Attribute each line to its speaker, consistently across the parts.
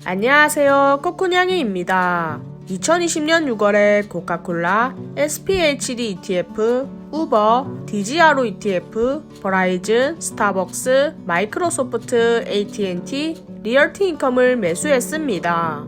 Speaker 1: 안녕하세요, 코코냥이입니다. 2020년 6월에 코카콜라, SPHD ETF, 우버, 디지아로 ETF, 버라이즌, 스타벅스, 마이크로소프트, AT&T, 리얼티인컴을 매수했습니다.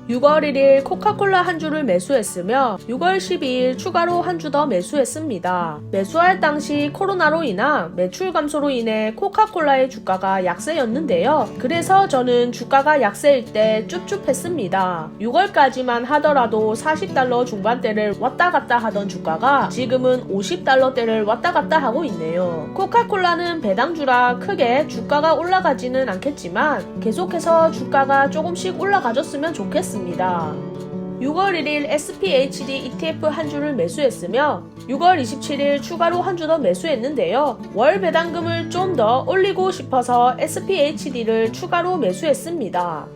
Speaker 1: 6월 1일 코카콜라 한 주를 매수했으며 6월 12일 추가로 한 주 더 매수했습니다. 매수할 당시 코로나로 인한 매출 감소로 인해 코카콜라의 주가가 약세였는데요. 그래서 저는 주가가 약세일 때 쭈쭈했습니다. 6월까지만 하더라도 40달러 중반대를 왔다 갔다 하던 주가가 지금은 50달러대를 왔다 갔다 하고 있네요. 코카콜라는 배당주라 크게 주가가 올라가지는 않겠지만 계속해서 주가가 조금씩 올라가줬으면 좋겠습니다. 6월 1일 SPHD ETF 한 주를 매수했으며 6월 27일 추가로 한 주 더 매수했는데요. 월 배당금을 좀 더 올리고 싶어서 SPHD를 추가로 매수했습니다.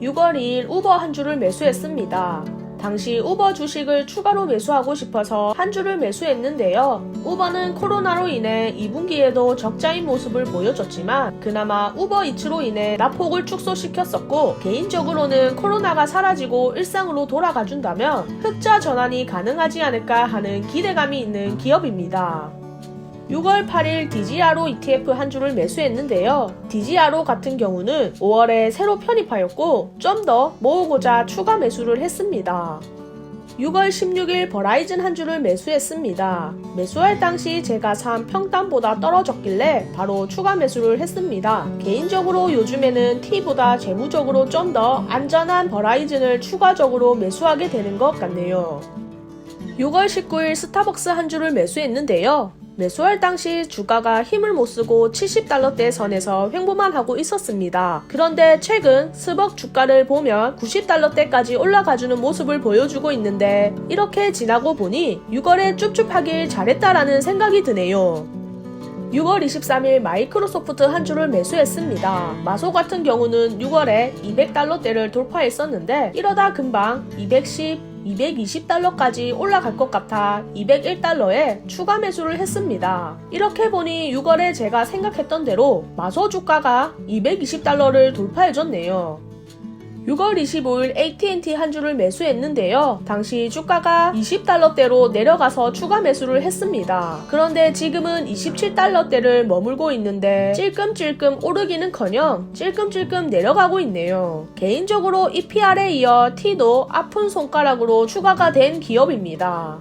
Speaker 1: 6월 2일 우버 한 주를 매수했습니다. 당시 우버 주식을 추가로 매수하고 싶어서 한 주를 매수했는데요. 우버는 코로나로 인해 2분기에도 적자인 모습을 보여줬지만 그나마 우버이츠로 인해 낙폭을 축소시켰었고 개인적으로는 코로나가 사라지고 일상으로 돌아가준다면 흑자 전환이 가능하지 않을까 하는 기대감이 있는 기업입니다. 6월 8일 디지아로 ETF 한 주를 매수했는데요. 디지아로 같은 경우는 5월에 새로 편입하였고 좀 더 모으고자 추가 매수를 했습니다. 6월 16일 버라이즌 한 주를 매수했습니다. 매수할 당시 제가 산 평단보다 떨어졌길래 바로 추가 매수를 했습니다. 개인적으로 요즘에는 T보다 재무적으로 좀 더 안전한 버라이즌을 추가적으로 매수하게 되는 것 같네요. 6월 19일 스타벅스 한 주를 매수했는데요. 매수할 당시 주가가 힘을 못쓰고 70달러대 선에서 횡보만 하고 있었습니다. 그런데 최근 스벅 주가를 보면 90달러대까지 올라가주는 모습을 보여주고 있는데 이렇게 지나고 보니 6월에 쭈쭈하길 잘했다라는 생각이 드네요. 6월 23일 마이크로소프트 한 주를 매수했습니다. 마소 같은 경우는 6월에 200달러대를 돌파했었는데 이러다 금방 210, 220달러까지 올라갈 것 같아 201달러에 추가 매수를 했습니다. 이렇게 보니 6월에 제가 생각했던 대로 마소 주가가 220달러를 돌파해줬네요. 6월 25일 AT&T 한 주를 매수했는데요. 당시 주가가 20달러대로 내려가서 추가 매수를 했습니다. 그런데 지금은 27달러대를 머물고 있는데 찔끔찔끔 오르기는커녕 찔끔찔끔 내려가고 있네요. 개인적으로 EPR에 이어 T도 아픈 손가락으로 추가가 된 기업입니다.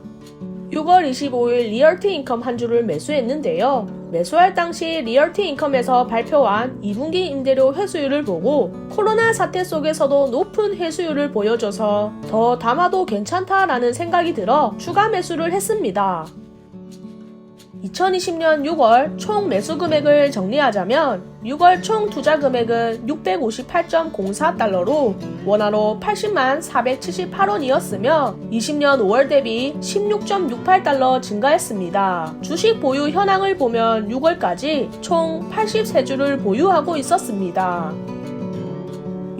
Speaker 1: 6월 25일 리얼티인컴 한 주를 매수했는데요. 매수할 당시 리얼티인컴에서 발표한 2분기 임대료 회수율을 보고 코로나 사태 속에서도 높은 회수율을 보여줘서 더 담아도 괜찮다라는 생각이 들어 추가 매수를 했습니다. 2020년 6월 총 매수 금액을 정리하자면 6월 총 투자 금액은 658.04달러로 원화로 80만 478원이었으며 20년 5월 대비 16.68달러 증가했습니다. 주식 보유 현황을 보면 6월까지 총 83주를 보유하고 있었습니다.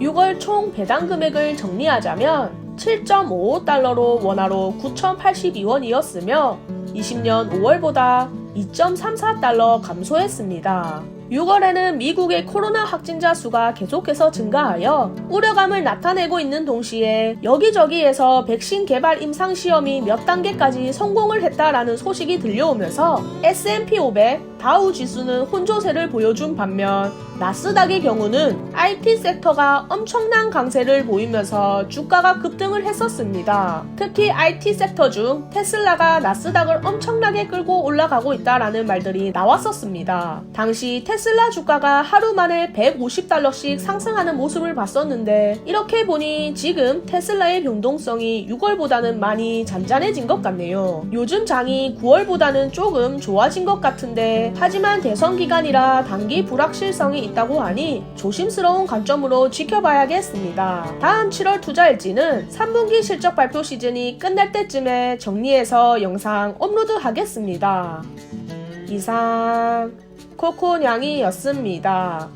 Speaker 1: 6월 총 배당 금액을 정리하자면 7.55달러로 원화로 9,082원이었으며 20년 5월보다 2.34달러 감소했습니다. 6월에는 미국의 코로나 확진자 수가 계속해서 증가하여 우려감을 나타내고 있는 동시에 여기저기에서 백신 개발 임상시험이 몇 단계까지 성공을 했다라는 소식이 들려오면서 S&P 500, 다우 지수는 혼조세를 보여준 반면 나스닥의 경우는 IT 섹터가 엄청난 강세를 보이면서 주가가 급등을 했었습니다. 특히 IT 섹터 중 테슬라가 나스닥을 엄청나게 끌고 올라가고 있다라는 말들이 나왔었습니다. 당시 테슬라 주가가 하루 만에 150달러씩 상승하는 모습을 봤었는데 이렇게 보니 지금 테슬라의 변동성이 6월보다는 많이 잔잔해진 것 같네요. 요즘 장이 9월보다는 조금 좋아진 것 같은데 하지만 대선 기간이라 단기 불확실성이 있다고 하니 조심스러운 관점으로 지켜봐야겠습니다. 다음 7월 투자일지는 3분기 실적 발표 시즌이 끝날 때쯤에 정리해서 영상 업로드 하겠습니다. 이상 코코냥이였습니다.